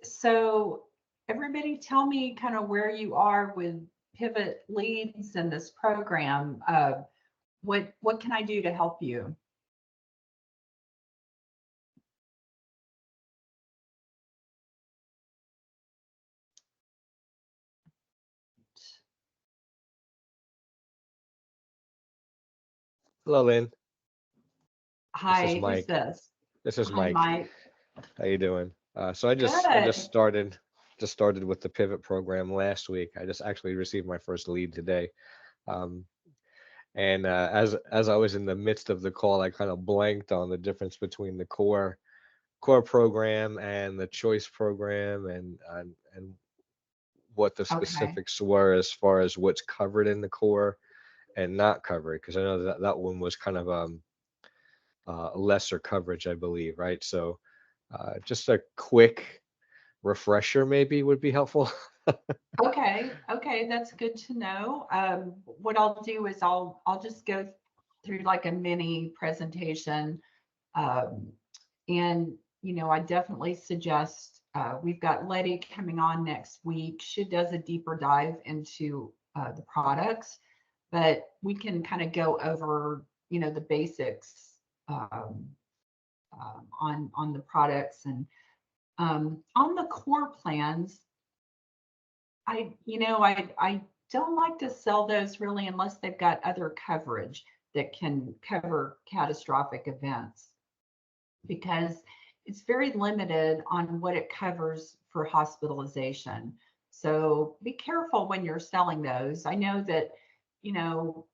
So everybody tell me kind of where you are with Pivot Leads and this program. What can I do to help you? Hello, Lynn. This is Hi, who's Mike. this? This is Hi, Mike. Mike. How you doing? So I just Good. started with the Pivot program last week. I just actually received my first lead today. Um, and as I was in the midst of the call, I kind of blanked on the difference between the core program and the choice program, and what the Okay. specifics were as far as what's covered in the core and not covered, because I know that that one was kind of lesser coverage, I believe, right? So just a quick refresher maybe would be helpful. Okay. Okay. That's good to know. What I'll do is I'll just go through like a mini presentation. Um, and I definitely suggest we've got Letty coming on next week. She does a deeper dive into the products, but we can kind of go over, the basics um, on the products and on the core plans. I don't like to sell those really unless they've got other coverage that can cover catastrophic events because it's very limited on what it covers for hospitalization. So be careful when you're selling those. I know that, you know,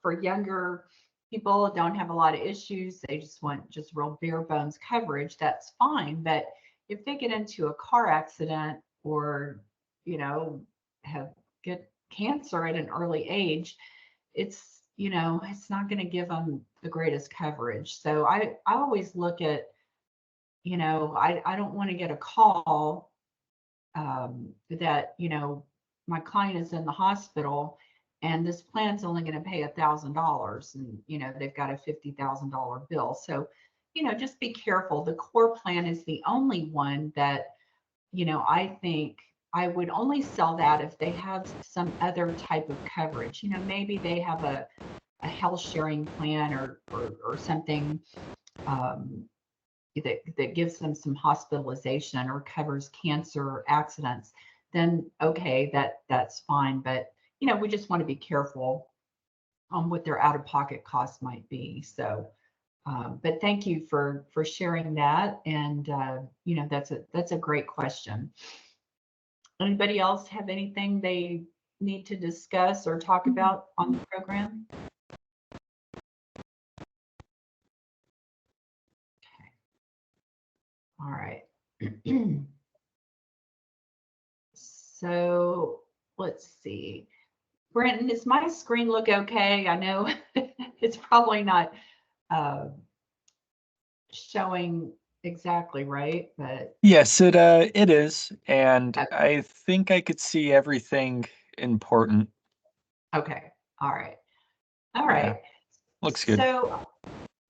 for younger people don't have a lot of issues. They just want just real bare bones coverage. That's fine. But if they get into a car accident or, you know, have get cancer at an early age, it's not going to give them the greatest coverage. So I always look at, I don't want to get a call that, my client is in the hospital and this plan's only going to pay $1,000 and, they've got a $50,000 bill. So, just be careful. The core plan is the only one that, I think I would only sell that if they have some other type of coverage. Maybe they have a health sharing plan or something um, that gives them some hospitalization or covers cancer accidents, then okay, that's fine. But we just want to be careful on what their out-of-pocket costs might be. So, but thank you for sharing that, and that's a great question. Anybody else have anything they need to discuss or talk about on the program? All right. So let's see. Brenton, does my screen look okay? I know it's probably not uh, showing exactly right, but Yes, it is, and uh, I think I could see everything important. okay. All right. All Yeah, right. looks good. So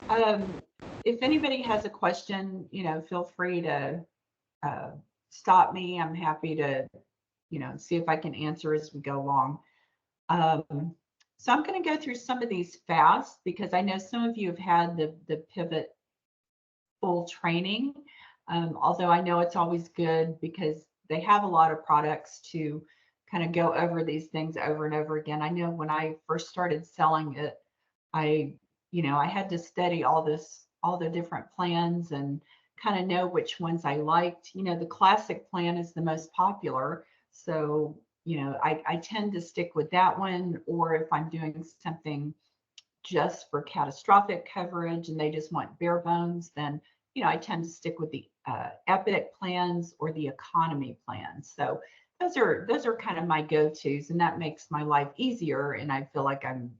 um, if anybody has a question, feel free to uh, stop me. I'm happy to, see if I can answer as we go along. Um, so I'm going to go through some of these fast because I know some of you have had the pivot full training. Although I know it's always good because they have a lot of products to kind of go over these things over and over again. I know when I first started selling it, I had to study all the different plans and kind of know which ones I liked. The classic plan is the most popular. So, I tend to stick with that one, or if I'm doing something just for catastrophic coverage and they just want bare bones, then I tend to stick with the Epic plans or the economy plans. So those are kind of my go-tos, and that makes my life easier. And I feel like I'm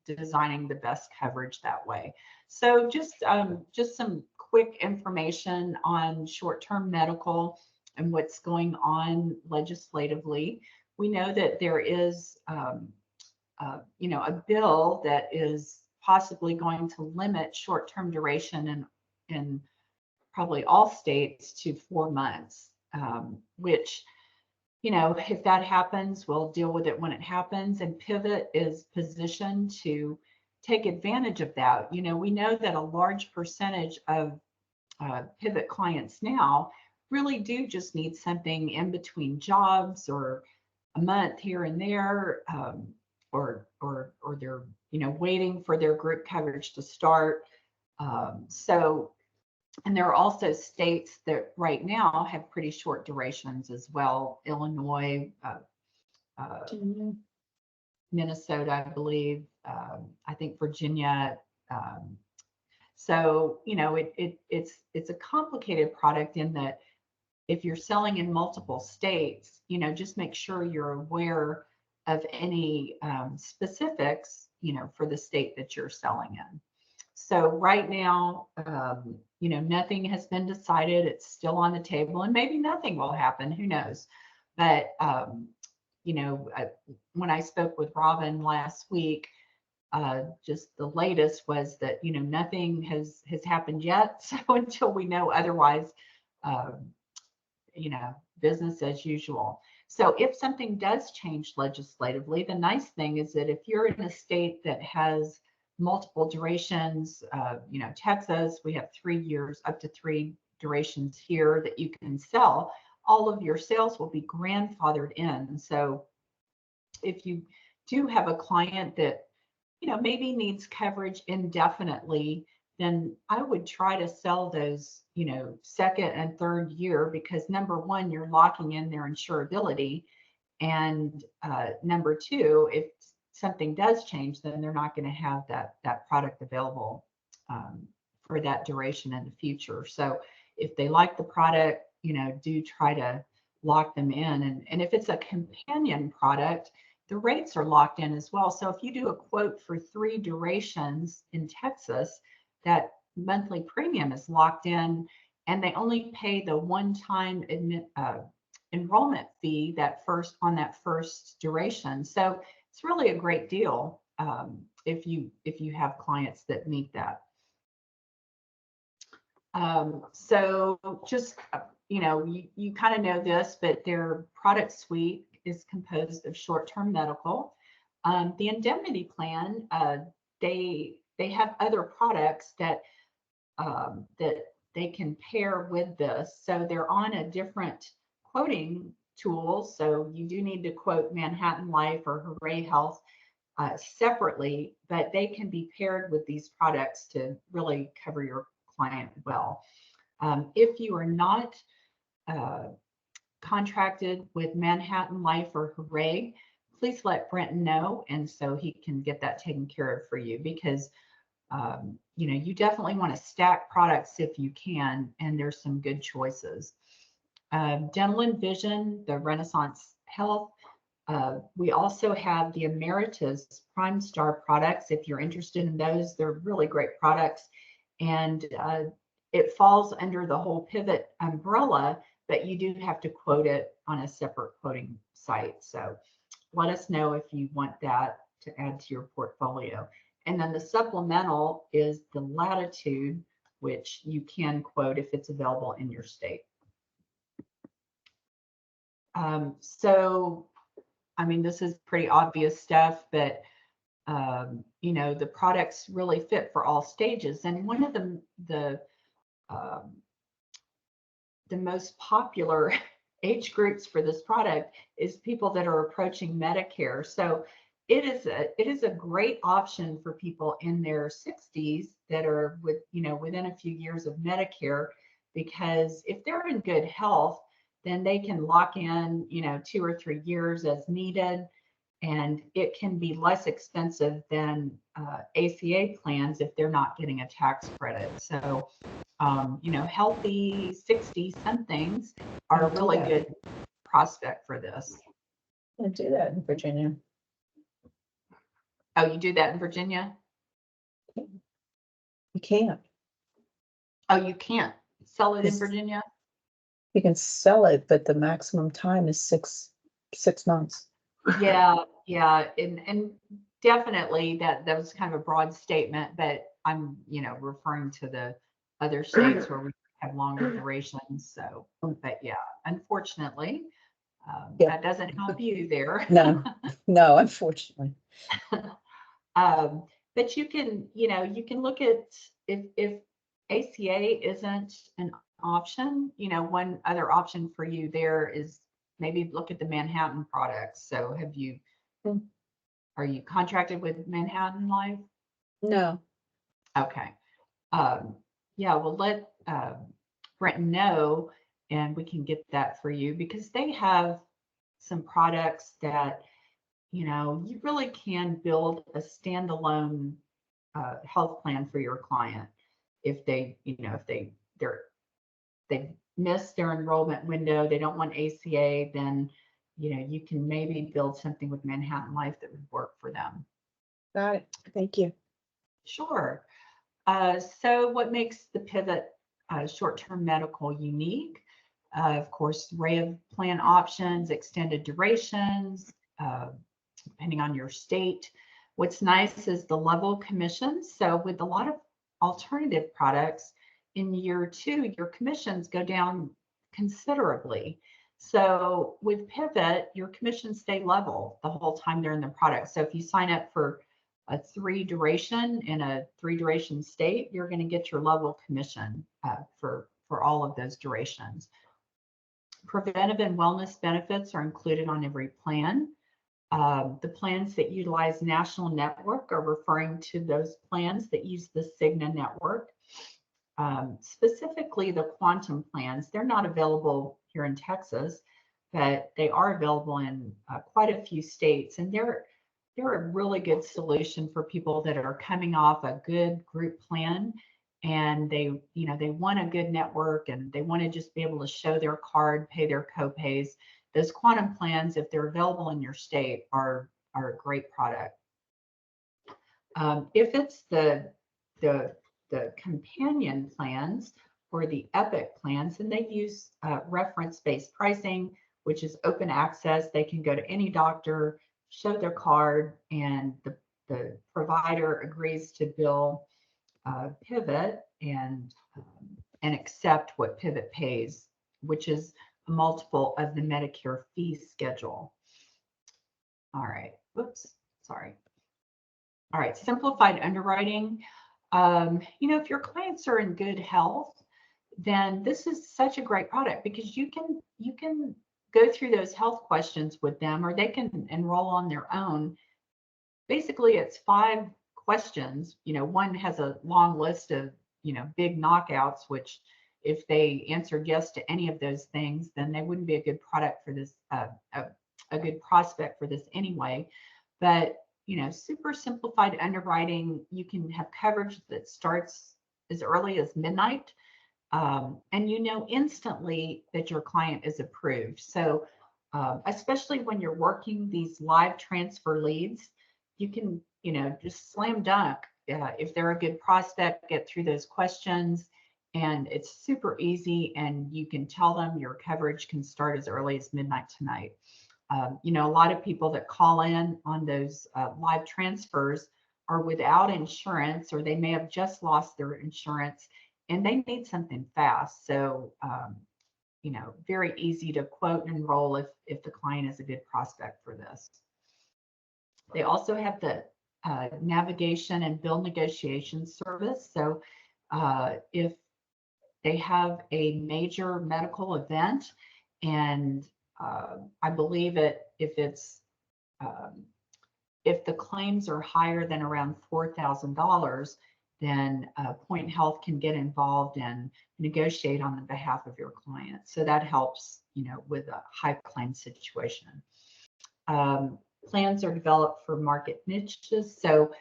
designing the best coverage that way. So just some quick information on short-term medical and what's going on legislatively. We know that there is a bill that is possibly going to limit short-term duration in probably all states to 4 months, which, you know, if that happens, we'll deal with it when it happens. And Pivot is positioned to take advantage of that. You know, we know that a large percentage of Pivot clients now really do just need something in between jobs, or a month here and there, or they're, you know, waiting for their group coverage to start. So, and there are also states that right now have pretty short durations as well. Illinois, Minnesota, I believe, I think Virginia. So, you know, it's a complicated product in that if you're selling in multiple states, you know, just make sure you're aware of any specifics, you know, for the state that you're selling in. So right now, you know, nothing has been decided. It's still on the table, and maybe nothing will happen. Who knows? But you know, when I spoke with Robin last week, just the latest was that, you know, nothing has happened yet. So until we know otherwise, you know, business as usual. So if something does change legislatively, the nice thing is that if you're in a state that has multiple durations, you know, Texas, we have 3 years, up to 3 durations here that you can sell, all of your sales will be grandfathered in. So if you do have a client that, you know, maybe needs coverage indefinitely, then I would try to sell those, you know, second and third year, because number one, you're locking in their insurability. And number two, if something does change, then they're not going to have that product available for that duration in the future. So if they like the product, you know, do try to lock them in. And if it's a companion product, the rates are locked in as well. So if you do a quote for 3 durations in Texas, that monthly premium is locked in, and they only pay the one-time enrollment fee that first duration. So it's really a great deal if you have clients that meet that. So just, you know, you kind of know this, but their product suite is composed of short-term medical. The indemnity plan, they have other products that they can pair with this. So they're on a different quoting tool. So you do need to quote Manhattan Life or Hooray Health separately, but they can be paired with these products to really cover your client well. If you are not contracted with Manhattan Life or Hooray, please let Brenton know, and so he can get that taken care of for you, because you know, you definitely want to stack products if you can, and there's some good choices. Dental and vision, the Renaissance Health. We also have the Emeritus Prime Star products. If you're interested in those, they're really great products. And it falls under the whole Pivot umbrella, but you do have to quote it on a separate quoting site. So let us know if you want that to add to your portfolio. And then the supplemental is the Latitude, which you can quote if it's available in your state. So, I mean, this is pretty obvious stuff, but you know, the products really fit for all stages. And one of the most popular age groups for this product is people that are approaching Medicare. So it is a great option for people in their 60s that are within a few years of Medicare, because if they're in good health, then they can lock in 2 or 3 years as needed, and it can be less expensive than ACA plans if they're not getting a tax credit. So healthy 60 somethings are a really good prospect for this. I do that in Virginia. Oh, you do that in Virginia? You can't. Oh, you can't sell it in Yes. Virginia? You can sell it, but the maximum time is six months. Yeah, and definitely that was kind of a broad statement, but I'm referring to the other states where we have longer durations. So, but yeah, unfortunately, Yeah. that doesn't help you there. No, no, unfortunately. But you can, you can look at if ACA isn't an option, one other option for you there is maybe look at the Manhattan products. So Hmm. are you contracted with Manhattan Life? No. Okay. Yeah, well, let Brenton know and we can get that for you because they have some products that, you really can build a standalone health plan for your client. If they, they miss their enrollment window, they don't want ACA, then, you can maybe build something with Manhattan Life that would work for them. Got it. Thank you. Sure. So what makes the Pivot short-term medical unique? Of course, array of plan options, extended durations, depending on your state. What's nice is the level commissions. So with a lot of alternative products, in year 2, your commissions go down considerably. So with Pivot, your commissions stay level the whole time they're in the product. So if you sign up for a 3 duration in a 3 duration state, you're going to get your level commission for all of those durations. Preventive and wellness benefits are included on every plan. The plans that utilize National Network are referring to those plans that use the Cigna network. Specifically, the Quantum plans, they're not available here in Texas, but they are available in quite a few states, and they're a really good solution for people that are coming off a good group plan and they want a good network and they want to just be able to show their card, pay their copays. Those Quantum plans, if they're available in your state, are a great product. If it's the companion plans or the Epic plans, then they use reference-based pricing, which is open access. They can go to any doctor, show their card, and the provider agrees to bill Pivot and accept what Pivot pays, which is a multiple of the Medicare fee schedule. All right. Whoops. Sorry. All right. Simplified underwriting. If your clients are in good health, then this is such a great product because you can go through those health questions with them, or they can enroll on their own. Basically, it's 5 questions. One has a long list of, big knockouts, which if they answered yes to any of those things, then they wouldn't be a good product for this, a good prospect for this anyway. But, super simplified underwriting, you can have coverage that starts as early as midnight. And instantly that your client is approved. So especially when you're working these live transfer leads, you can, just slam dunk. If they're a good prospect, get through those questions and it's super easy and you can tell them your coverage can start as early as midnight tonight. A lot of people that call in on those live transfers are without insurance, or they may have just lost their insurance and they need something fast. So, very easy to quote and enroll if the client is a good prospect for this. They also have the navigation and bill negotiation service. So if they have a major medical event, and I believe if the claims are higher than around $4,000, then Point Health can get involved and negotiate on the behalf of your client. So that helps, with a high claim situation. Plans are developed for market niches. So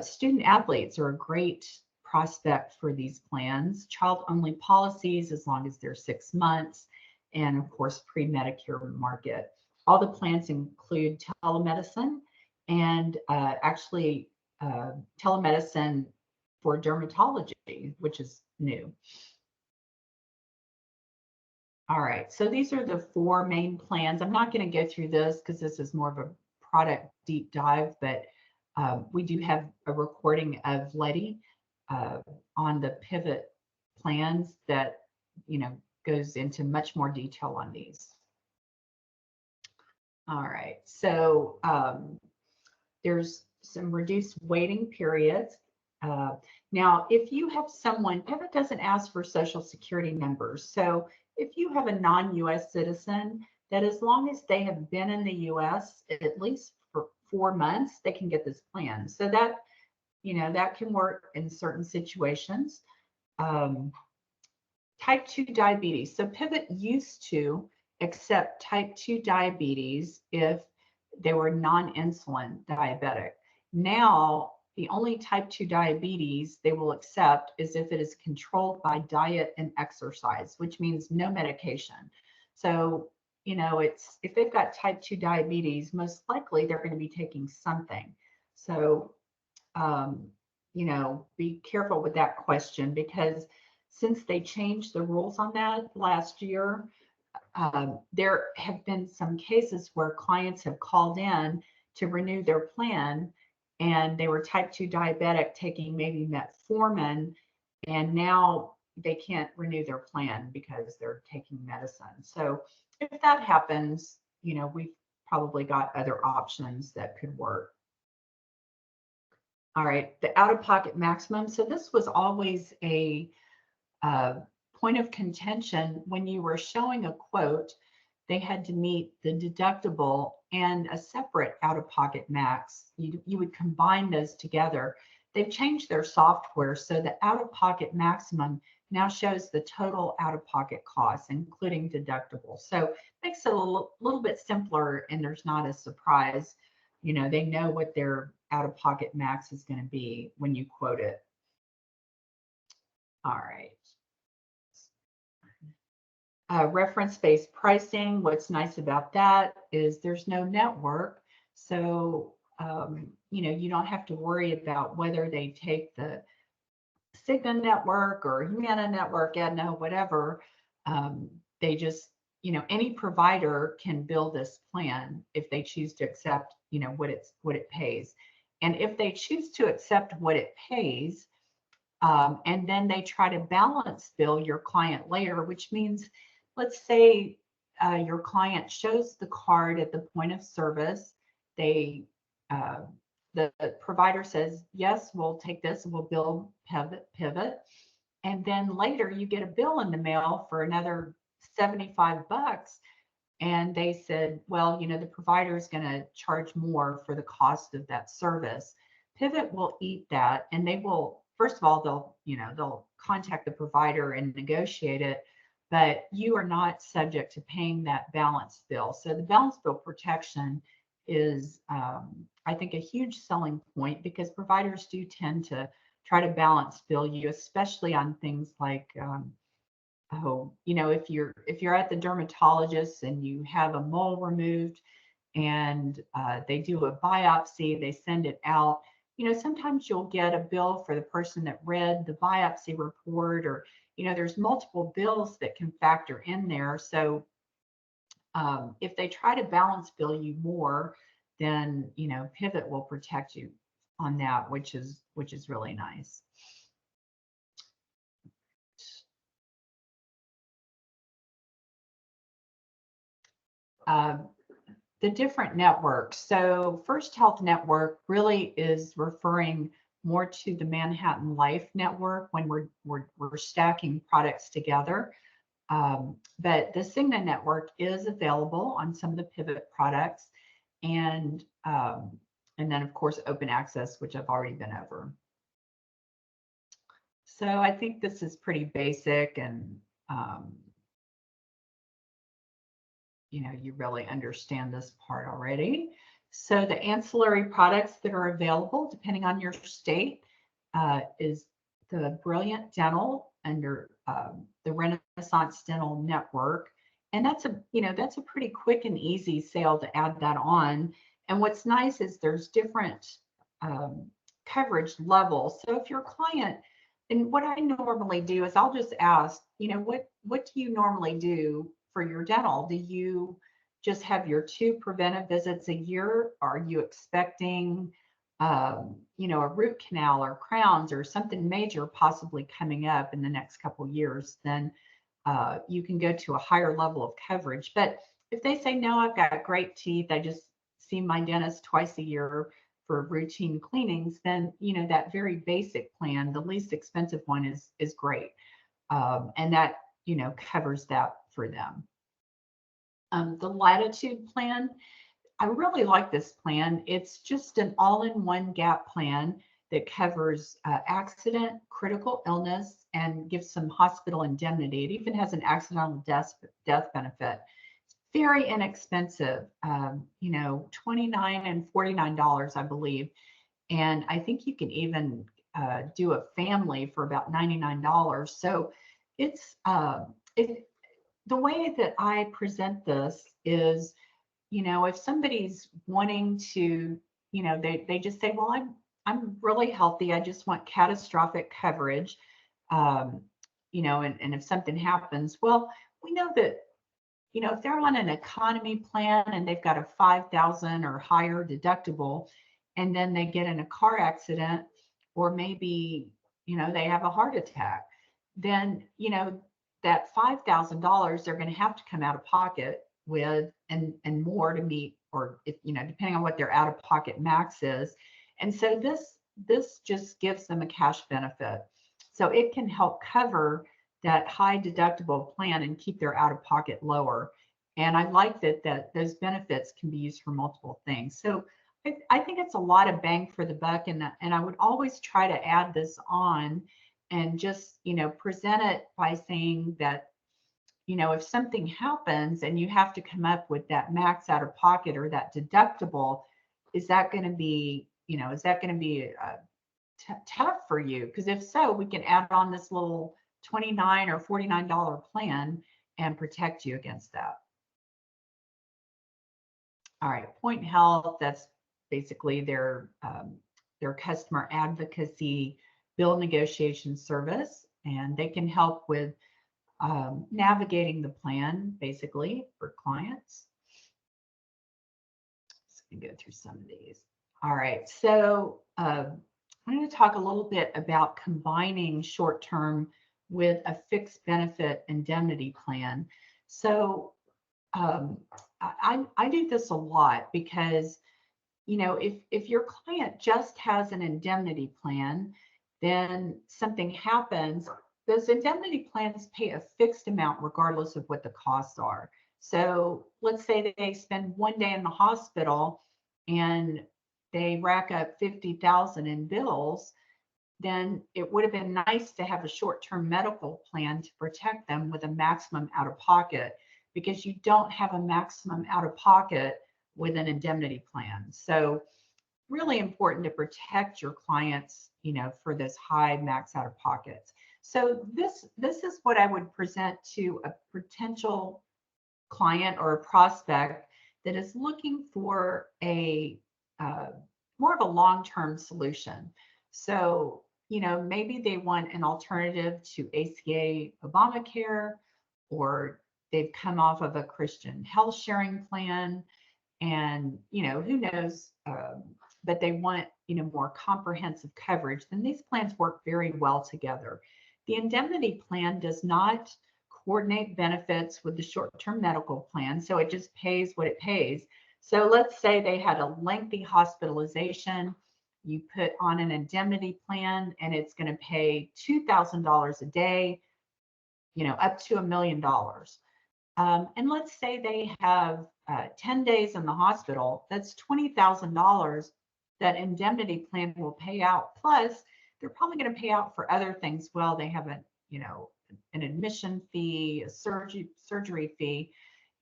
student athletes are a great prospect for these plans. Child-only policies, as long as they're 6 months, and of course, pre-Medicare market. All the plans include telemedicine and actually telemedicine for dermatology, which is new. All right, so these are the 4 main plans. I'm not going to go through this because this is more of a product deep dive, but we do have a recording of Letty on the Pivot plans that, goes into much more detail on these. All right, so there's some reduced waiting periods. Now, if you have someone, Pivot doesn't ask for social security numbers. So if you have a non-US citizen, that as long as they have been in the US at least for 4 months, they can get this plan. So that, that can work in certain situations. Type 2 diabetes. So Pivot used to accept type 2 diabetes if they were non-insulin diabetic. Now, the only type 2 diabetes they will accept is if it is controlled by diet and exercise, which means no medication. So, it's if they've got type 2 diabetes, most likely they're going to be taking something. So, be careful with that question, because since they changed the rules on that last year, there have been some cases where clients have called in to renew their plan, and they were type 2 diabetic taking maybe metformin, and now they can't renew their plan because they're taking medicine. So if that happens, we've probably got other options that could work. All right, the out-of-pocket maximum. So this was always a point of contention. When you were showing a quote, they had to meet the deductible and a separate out-of-pocket max. You would combine those together. They've changed their software, so the out-of-pocket maximum now shows the total out-of-pocket costs, including deductible. So it makes it a little bit simpler, and there's not a surprise. They know what their out-of-pocket max is going to be when you quote it. All right. Reference-based pricing. What's nice about that is there's no network. So, you don't have to worry about whether they take the Cigna network or Humana network, Aetna, whatever. They just, any provider can bill this plan if they choose to accept, what it pays. And if they choose to accept what it pays, and then they try to balance bill your client later, which means, let's say your client shows the card at the point of service. The provider says, yes, we'll take this and we'll bill Pivot. And then later you get a bill in the mail for another $75. And they said, well, the provider is going to charge more for the cost of that service. Pivot will eat that, and they will, first of all, they'll contact the provider and negotiate it, but you are not subject to paying that balance bill. So the balance bill protection is, I think, a huge selling point, because providers do tend to try to balance bill you, especially on things like, if you're at the dermatologist and you have a mole removed, and they do a biopsy, they send it out. Sometimes you'll get a bill for the person that read the biopsy report, or, there's multiple bills that can factor in there. So if they try to balance bill you more, then, Pivot will protect you on that, which is really nice. The different networks. So First Health Network really is referring more to the Manhattan Life Network when we're stacking products together. But the Cigna network is available on some of the Pivot products, and then of course Open Access, which I've already been over. So I think this is pretty basic, and you really understand this part already. So the ancillary products that are available, depending on your state, is the Brilliant Dental under the Renaissance Dental Network. And that's a pretty quick and easy sale to add that on. And what's nice is there's different coverage levels. So if your client, and what I normally do is I'll just ask, what do you normally do for your dental? Do you just have your 2 preventive visits a year? Are you expecting you know, a root canal or crowns or something major possibly coming up in the next couple years, then you can go to a higher level of coverage. But if they say, no, I've got great teeth, I just see my dentist twice a year for routine cleanings, then, you know, that very basic plan, the least expensive one is great. And that, you know, covers that for them. The Latitude plan, I really like this plan. It's just an all-in-one gap plan that covers accident, critical illness, and gives some hospital indemnity. It even has an accidental death benefit. It's very inexpensive, you know, $29 and $49, I believe. And I think you can even do a family for about $99. So it's the way that I present this is, you know, if somebody's wanting to, you know, they just say, well, I'm really healthy. I just want catastrophic coverage. You know, and if something happens, well, we know that, you know, if they're on an economy plan and they've got a 5,000 or higher deductible, and then they get in a car accident, or maybe, you know, they have a heart attack, then, you know, that $5,000 they're going to have to come out of pocket with and more to meet, or if, you know, depending on what their out of pocket max is. And so this just gives them a cash benefit. So it can help cover that high deductible plan and keep their out of pocket lower. And I like that those benefits can be used for multiple things. So I think it's a lot of bang for the buck, and I would always try to add this on and just, you know, present it by saying that, you know, if something happens and you have to come up with that max out of pocket or that deductible, is that going to be, you know, is that going to be tough for you? Because if so, we can add on this little $29 or $49 plan and protect you against that. All right, Point Health, that's basically their customer advocacy bill negotiation service, and they can help with navigating the plan basically for clients. So we can go through some of these. All right, so I'm going to talk a little bit about combining short-term with a fixed benefit indemnity plan. So I do this a lot because, you know, if your client just has an indemnity plan, then something happens, those indemnity plans pay a fixed amount regardless of what the costs are. So let's say that they spend one day in the hospital and they rack up 50,000 in bills, then it would have been nice to have a short-term medical plan to protect them with a maximum out of pocket, because you don't have a maximum out of pocket with an indemnity plan. So really important to protect your clients, you know, for this high max out of pockets. So this is what I would present to a potential client or a prospect that is looking for a more of a long-term solution. So, you know, maybe they want an alternative to ACA Obamacare, or they've come off of a Christian health sharing plan, and, you know, who knows, but they want, you know, more comprehensive coverage. Then these plans work very well together. The indemnity plan does not coordinate benefits with the short-term medical plan, so it just pays what it pays. So let's say they had a lengthy hospitalization, you put on an indemnity plan and it's going to pay $2,000 a day, you know, up to $1 million. And let's say they have 10 days in the hospital, that's $20,000 that indemnity plan will pay out. Plus, they're probably going to pay out for other things. Well, they have a, you know, an admission fee, a surgery fee,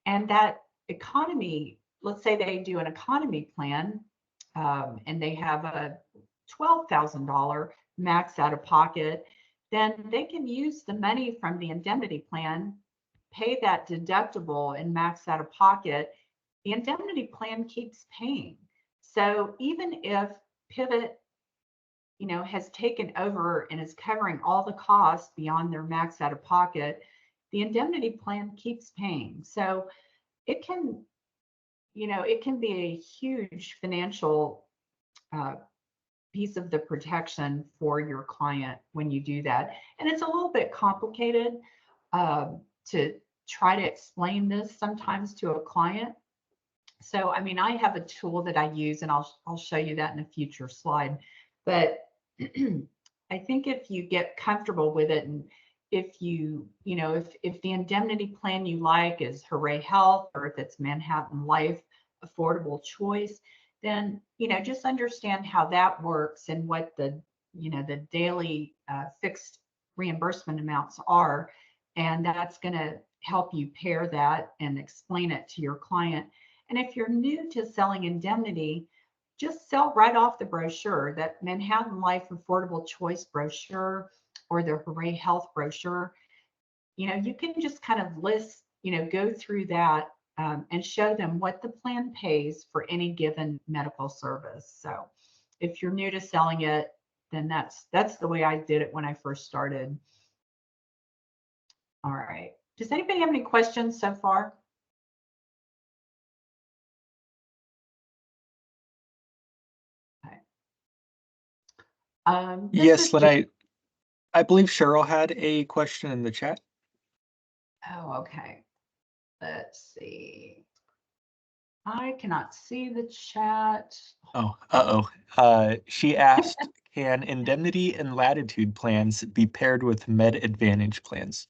and that economy, let's say they do an economy plan and they have a $12,000 max out of pocket, then they can use the money from the indemnity plan, pay that deductible and max out of pocket. The indemnity plan keeps paying. So even if Pivot, you know, has taken over and is covering all the costs beyond their max out of pocket, the indemnity plan keeps paying. So it can, you know, it can be a huge financial piece of the protection for your client when you do that. And it's a little bit complicated to try to explain this sometimes to a client. So, I mean, I have a tool that I use, and I'll show you that in a future slide. But I think if you get comfortable with it, and if if the indemnity plan you like is Hooray Health, or if it's Manhattan Life Affordable Choice, then just understand how that works and what the daily fixed reimbursement amounts are, and that's going to help you pair that and explain it to your client. And if you're new to selling indemnity, just sell right off the brochure, that Manhattan Life Affordable Choice brochure or the Hooray Health brochure. You can just kind of list, go through that and show them what the plan pays for any given medical service. So if you're new to selling it, then that's the way I did it when I first started. All right. Does anybody have any questions so far? Yes, Lynn, I believe Cheryl had a question in the chat. Oh, okay. Let's see. I cannot see the chat. Oh, she asked, can indemnity and latitude plans be paired with Med Advantage plans?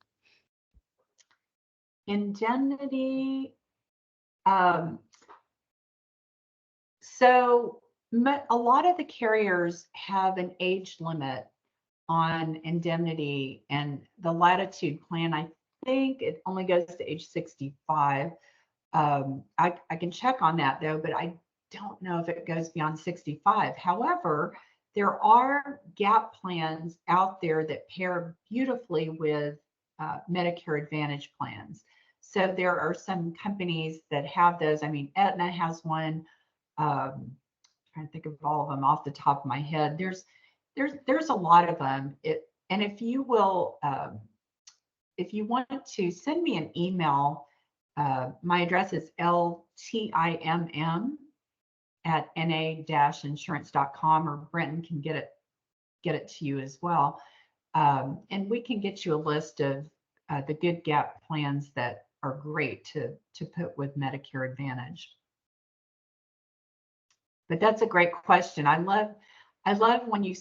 Indemnity. So a lot of the carriers have an age limit on indemnity, and the latitude plan, I think it only goes to age 65. I can check on that though, but I don't know if it goes beyond 65. However, there are gap plans out there that pair beautifully with Medicare Advantage plans. So there are some companies that have those. I mean, Aetna has one. Trying to think of all of them off the top of my head. There's a lot of them. And if you will, if you want to send me an email, my address is ltimm@na-insurance.com, or Brenton can get it to you as well. And we can get you a list of the good gap plans that are great to put with Medicare Advantage. But that's a great question. I love when you're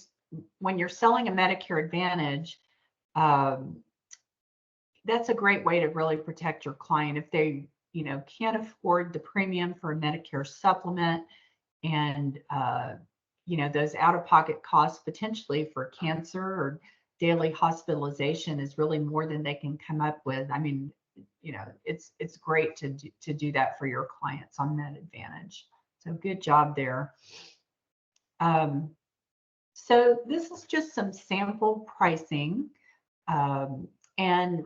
selling a Medicare Advantage. That's a great way to really protect your client if they can't afford the premium for a Medicare supplement, and those out-of-pocket costs potentially for cancer or daily hospitalization is really more than they can come up with. I mean, it's great to do that for your clients on Med Advantage. So good job there. So this is just some sample pricing. And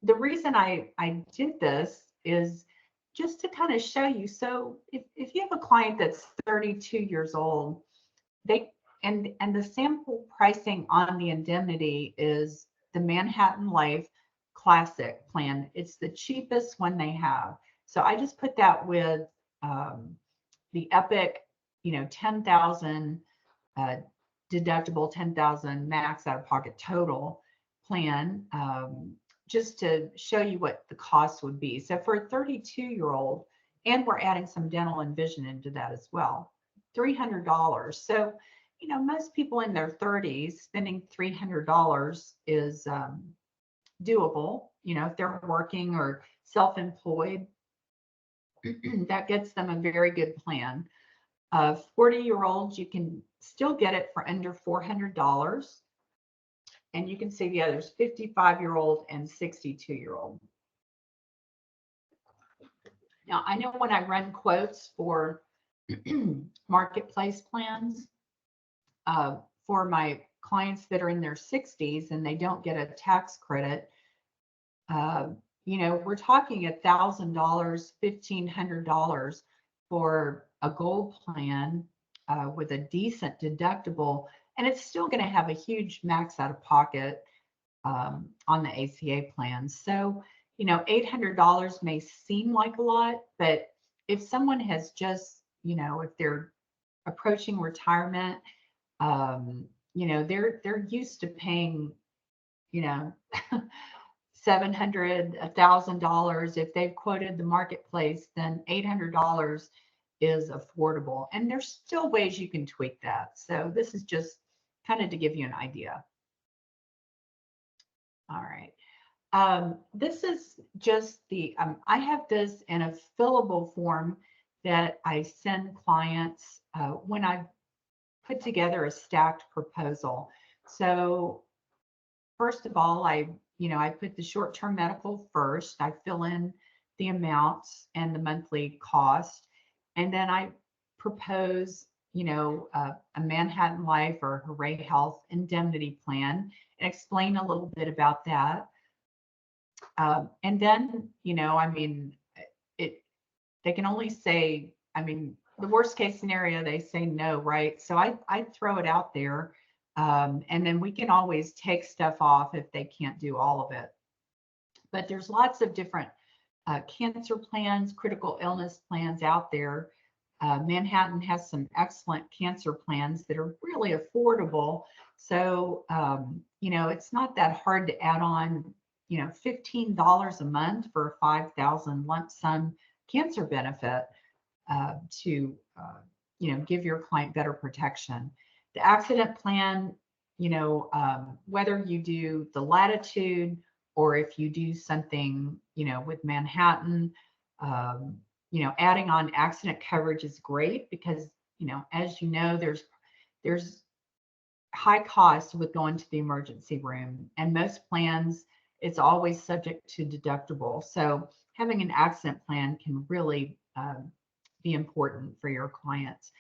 the reason I did this is just to kind of show you. So if you have a client that's 32 years old, and the sample pricing on the indemnity is the Manhattan Life Classic plan. It's the cheapest one they have. So I just put that with the Epic, 10,000 deductible, 10,000 max out of pocket total plan, just to show you what the cost would be. So for a 32-year-old, and we're adding some dental and vision into that as well, $300. So, most people in their 30s spending $300 is doable. If they're working or self-employed, that gets them a very good plan. 40-year-olds, you can still get it for under $400. And you can see the others, 55-year-old and 62-year-old. Now, I know when I run quotes for marketplace plans for my clients that are in their 60s and they don't get a tax credit, we're talking $1,000, $1,500 for a gold plan with a decent deductible, and it's still going to have a huge max out of pocket on the ACA plan. So, $800 may seem like a lot, but if someone has just, if they're approaching retirement, You know, they're used to paying, you know, $700, $1,000. If they've quoted the marketplace, then $800 is affordable. And there's still ways you can tweak that. So this is just kind of to give you an idea. All right. This is just the, I have this in a fillable form that I send clients when I put together a stacked proposal. So first of all, I put the short-term medical first. I fill in the amounts and the monthly cost. And then I propose, a Manhattan Life or Hooray Health indemnity plan and explain a little bit about that. And then, they can only say, the worst case scenario, they say no, right? So I throw it out there. And then we can always take stuff off if they can't do all of it. But there's lots of different cancer plans, critical illness plans out there. Manhattan has some excellent cancer plans that are really affordable. So, it's not that hard to add on, $15 a month for a 5,000 lump sum cancer benefit to, give your client better protection. The accident plan, whether you do the Latitude or if you do something, with Manhattan, adding on accident coverage is great because, as you know, there's high cost with going to the emergency room, and most plans, it's always subject to deductible. So having an accident plan can really be important for your clients.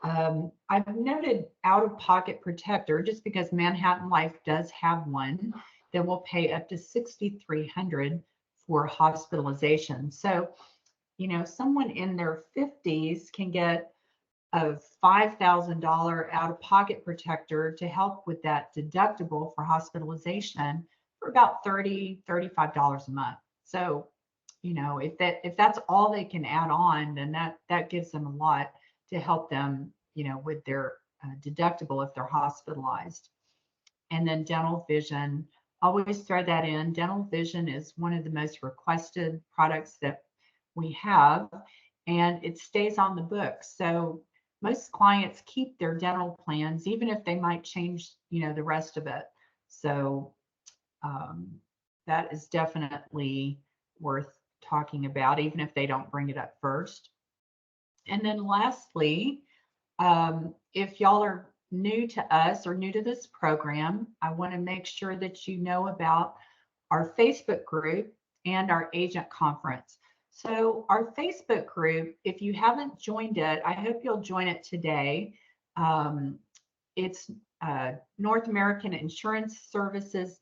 I've noted out-of-pocket protector just because Manhattan Life does have one that will pay up to $6,300 for hospitalization. So, someone in their 50s can get a $5,000 out-of-pocket protector to help with that deductible for hospitalization for about $35 a month. So, if that's all they can add on, then that gives them a lot to help them, with their deductible if they're hospitalized. And then dental vision, always throw that in. Dental vision is one of the most requested products that we have, and it stays on the books. So most clients keep their dental plans, even if they might change, the rest of it. So that is definitely worth talking about, even if they don't bring it up first. And then lastly, if y'all are new to us or new to this program, I want to make sure that you know about our Facebook group and our agent conference. So our Facebook group, if you haven't joined it, I hope you'll join it today. It's North American Insurance Services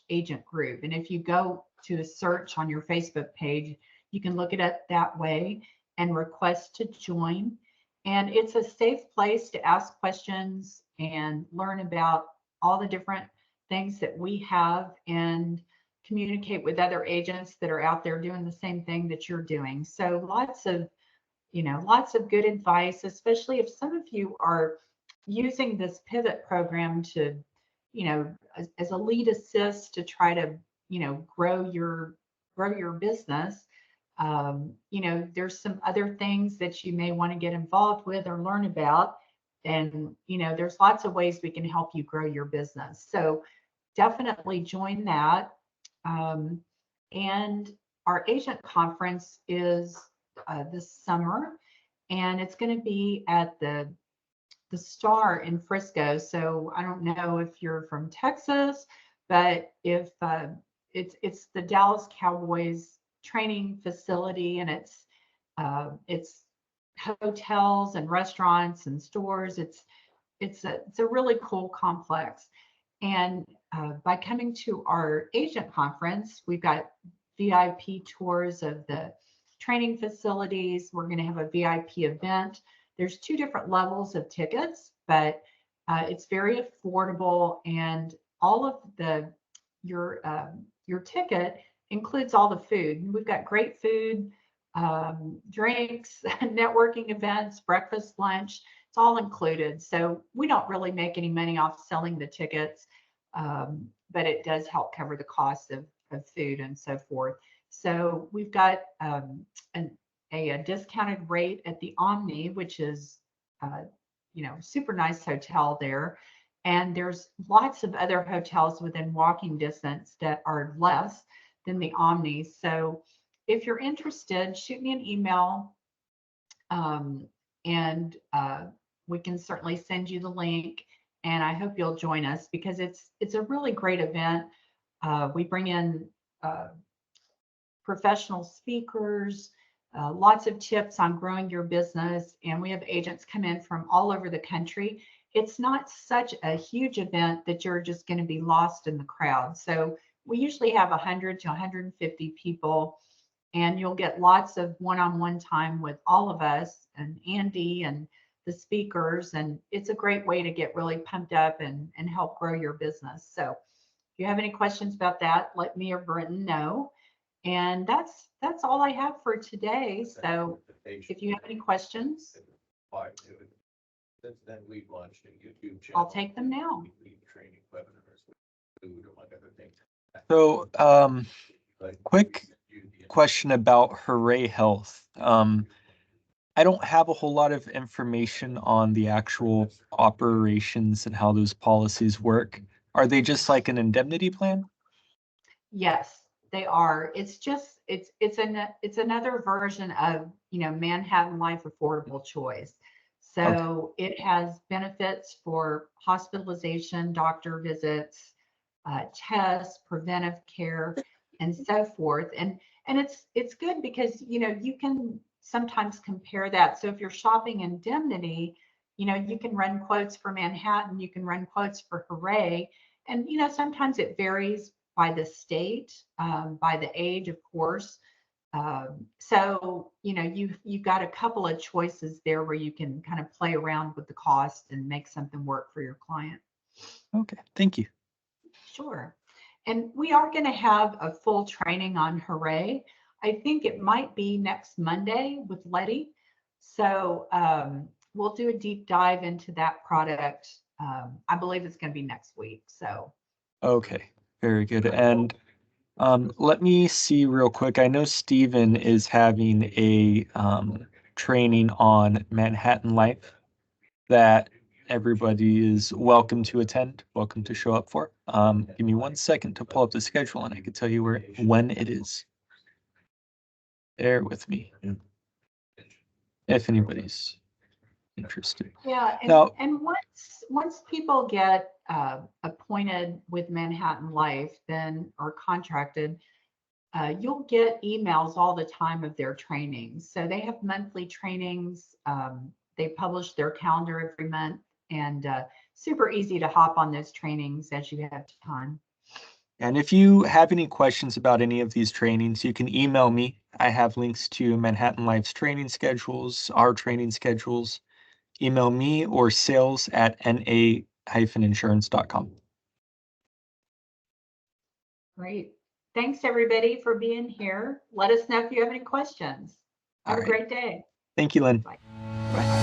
Agent Group. And if you go to a search on your Facebook page, you can look at it that way and request to join. And it's a safe place to ask questions and learn about all the different things that we have and communicate with other agents that are out there doing the same thing that you're doing. So lots of good advice, especially if some of you are using this pivot program to, as a lead assist to try to, grow your business. There's some other things that you may want to get involved with or learn about. And, there's lots of ways we can help you grow your business. So definitely join that. And our agent conference is this summer, and it's going to be at the Star in Frisco. So I don't know if you're from Texas, but if it's the Dallas Cowboys training facility, and it's hotels and restaurants and stores. It's a really cool complex. And by coming to our agent conference, we've got VIP tours of the training facilities. We're going to have a VIP event. There's 2 different levels of tickets, but it's very affordable, and all of your ticket includes all the food. We've got great food, drinks, networking events, breakfast, lunch. It's all included. So we don't really make any money off selling the tickets, but it does help cover the cost of food and so forth. So we've got a discounted rate at the Omni, which is, super nice hotel there. And there's lots of other hotels within walking distance that are less than the Omni. So if you're interested, shoot me an email, and we can certainly send you the link. And I hope you'll join us because it's a really great event. We bring in professional speakers, lots of tips on growing your business, and we have agents come in from all over the country. It's not such a huge event that you're just going to be lost in the crowd. So we usually have 100 to 150 people, and you'll get lots of one-on-one time with all of us and Andy and the speakers. And it's a great way to get really pumped up and help grow your business. So if you have any questions about that, let me or Britton know. And that's all I have for today. So if you have any questions, Since then, we've launched a YouTube channel. I'll take them now. Weekly training webinars with food, among other things. So, But quick question about Hooray Health. I don't have a whole lot of information on the actual operations and how those policies work. Are they just like an indemnity plan? Yes, they are. It's just it's another version of Manhattan Life Affordable Choice. So it has benefits for hospitalization, doctor visits, tests, preventive care, and so forth. And it's good because you can sometimes compare that. So if you're shopping indemnity, you can run quotes for Manhattan, you can run quotes for Hooray, and sometimes it varies by the state, by the age, of course. So you've got a couple of choices there where you can kind of play around with the cost and make something work for your client. Okay, thank you. Sure. And we are going to have a full training on Hooray. I think it might be next Monday with Letty. So we'll do a deep dive into that product. I believe it's going to be next week. So. Okay, very good. And let me see real quick. I know Stephen is having a training on Manhattan Life that everybody is welcome to attend, welcome to show up for. Give me 1 second to pull up the schedule and I can tell you when it is. Bear with me if anybody's interested. Yeah, Now- and once people get appointed with Manhattan Life, then or contracted, you'll get emails all the time of their trainings. So they have monthly trainings. They publish their calendar every month, and super easy to hop on those trainings as you have time. And if you have any questions about any of these trainings, you can email me. I have links to Manhattan Life's training schedules, our training schedules. Email me or sales@na-insurance.com. Great. Thanks, everybody, for being here. Let us know if you have any questions. Have All a right. great day. Thank you, Lynn. Bye. Bye.